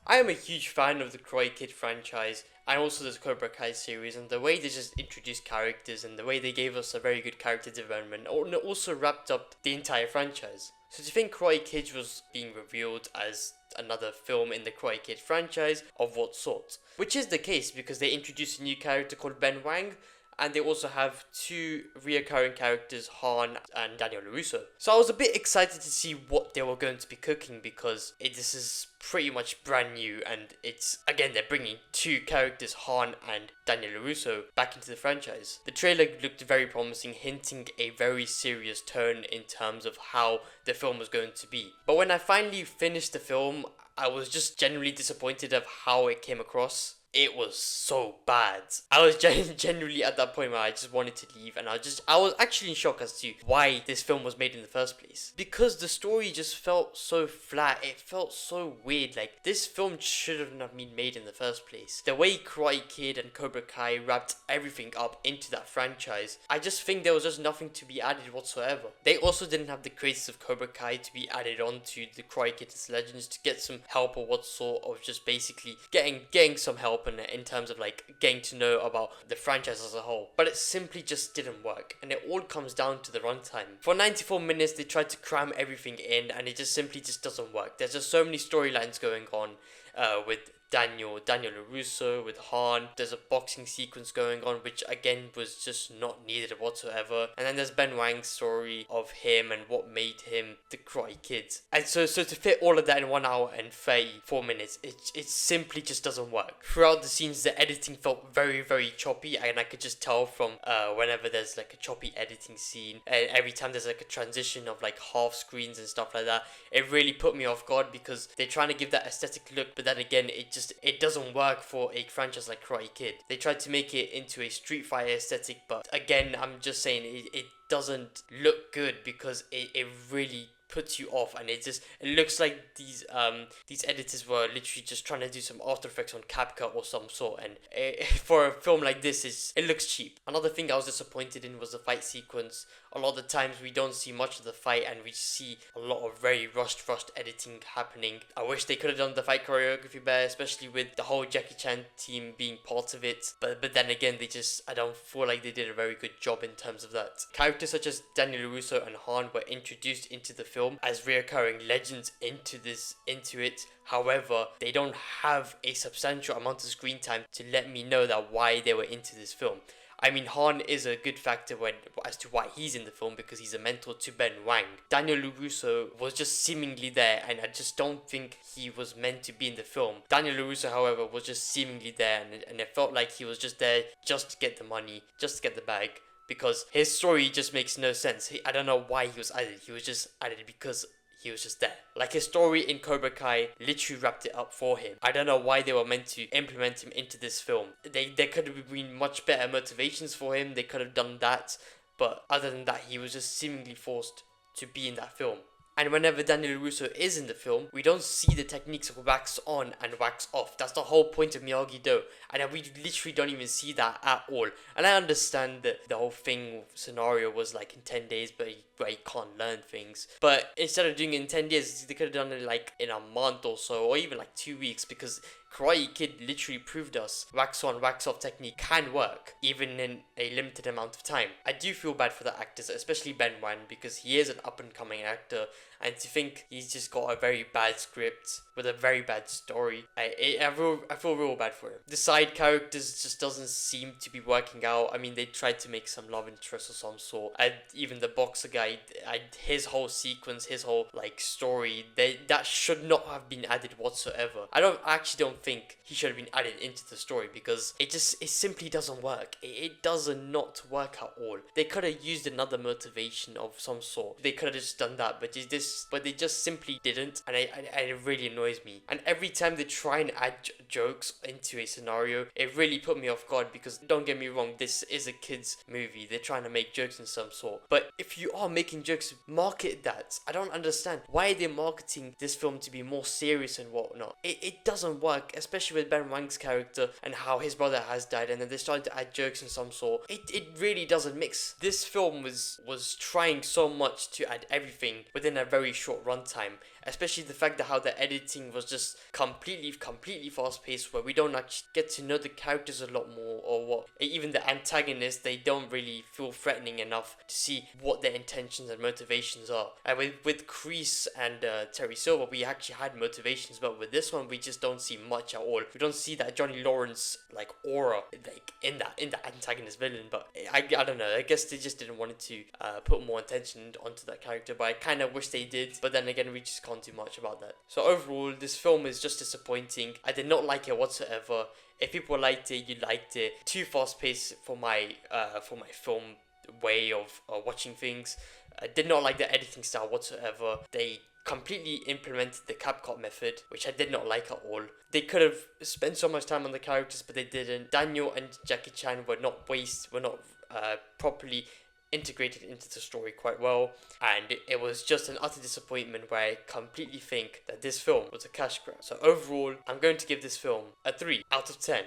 I am a huge fan of the Karate Kid franchise and also the Cobra Kai series, and the way they just introduced characters and the way they gave us a very good character development also wrapped up the entire franchise. So to think Karate Kid was being revealed as another film in the Karate Kid franchise, of what sort? Which is the case because they introduced a new character called Ben Wang, and they also have two reoccurring characters, Han and Daniel LaRusso. So I was a bit excited to see what they were going to be cooking because this is pretty much brand new, and it's, again, they're bringing two characters, Han and Daniel LaRusso, back into the franchise. The trailer looked very promising, hinting a very serious tone in terms of how the film was going to be. But when I finally finished the film, I was just genuinely disappointed of how it came across. It was so bad. I was genuinely at that point where I just wanted to leave, and I was actually in shock as to why this film was made in the first place. Because the story just felt so flat, it felt so weird, like this film should have not been made in the first place. The way Karate Kid and Cobra Kai wrapped everything up into that franchise, I just think there was just nothing to be added whatsoever. They also didn't have the creators of Cobra Kai to be added on to the Karate Kid's Legends to get some help or what sort of just basically getting some help in terms of like getting to know about the franchise as a whole, but it simply just didn't work, and it all comes down to the runtime. For 94 minutes they tried to cram everything in, and it just simply just doesn't work. There's just so many storylines going on with Daniel LaRusso, with Han. There's a boxing sequence going on which again was just not needed whatsoever, and then there's Ben Wang's story of him and what made him the Karate Kid, and so to fit all of that in 1 hour and 34 minutes, it simply just doesn't work. Throughout the scenes the editing felt very, very choppy, and I could just tell from whenever there's like a choppy editing scene, and every time there's like a transition of like half screens and stuff like that, it really put me off guard because they're trying to give that aesthetic look, but then again it doesn't work for a franchise like Karate Kid. They tried to make it into a Street Fighter aesthetic, but again, I'm just saying it doesn't look good because it really puts you off, and it looks like these editors were literally just trying to do some After Effects on CapCut or some sort, and for a film like this, it looks cheap. Another thing I was disappointed in was the fight sequence. A lot of the times we don't see much of the fight, and we see a lot of very rushed editing happening. I wish they could have done the fight choreography better, especially with the whole Jackie Chan team being part of it, but then again, I don't feel like they did a very good job in terms of that. Characters such as Daniel LaRusso and Han were introduced into the film as reoccurring legends into it. However, they don't have a substantial amount of screen time to let me know that why they were into this film. I mean, Han is a good factor as to why he's in the film because he's a mentor to Ben Wang. Daniel LaRusso was just seemingly there, and I just don't think he was meant to be in the film. Daniel LaRusso, however, was just seemingly there, and it felt like he was just there just to get the money, just to get the bag, because his story just makes no sense. I don't know why he was added. He was just added because he was just there. Like, his story in Cobra Kai literally wrapped it up for him. I don't know why they were meant to implement him into this film. There could have been much better motivations for him. They could have done that. But other than that, he was just seemingly forced to be in that film. And whenever Daniel LaRusso is in the film, we don't see the techniques of wax on and wax off. That's the whole point of Miyagi-Do. And we literally don't even see that at all. And I understand that the whole scenario was like in 10 days, but where you can't learn things. But instead of doing it in 10 days, they could have done it like in a month or so, or even like 2 weeks, because Karate Kid literally proved us wax on, wax off technique can work, even in a limited amount of time. I do feel bad for the actors, especially Ben Wan, because he is an up-and-coming actor, and to think he's just got a very bad script with a very bad story, I feel real bad for him. The side characters just doesn't seem to be working out. I mean, they tried to make some love interest of some sort, and even the boxer guy, his whole sequence, his whole like story, that should not have been added whatsoever. I actually don't think he should have been added into the story because it simply doesn't work. It does not work at all. They could have used another motivation of some sort. They could have just done that, but they just simply didn't, and it really annoys me. And every time they try and add jokes into a scenario, it really put me off guard because, don't get me wrong, this is a kids movie. They're trying to make jokes in some sort, but if you are making jokes, market that. I don't understand why they're marketing this film to be more serious and whatnot. It doesn't work, especially with Ben Wang's character and how his brother has died, and then they're starting to add jokes in some sort. It really doesn't mix. This film was trying so much to add everything within a very short runtime, especially the fact that how the editing was just completely fast paced, where we don't actually get to know the characters a lot more, or what even the antagonists, they don't really feel threatening enough to see what their intentions and motivations are. And with Kreese and Terry Silver, we actually had motivations, but with this one we just don't see much at all. We don't see that Johnny Lawrence like aura like in the antagonist villain. But I don't know, I guess they just didn't want to put more attention onto that character, but I kind of wish they did. But then again, we just can't do much about that. So overall, this film is just disappointing. I did not like it whatsoever. If people liked it, you liked it. Too fast paced for my film way of watching things. I did not like the editing style whatsoever. They completely implemented the CapCut method, which I did not like at all. They could have spent so much time on the characters, but they didn't. Daniel and Jackie Chan were not properly integrated into the story quite well, and it was just an utter disappointment, where I completely think that this film was a cash grab. So overall, I'm going to give this film a 3 out of 10.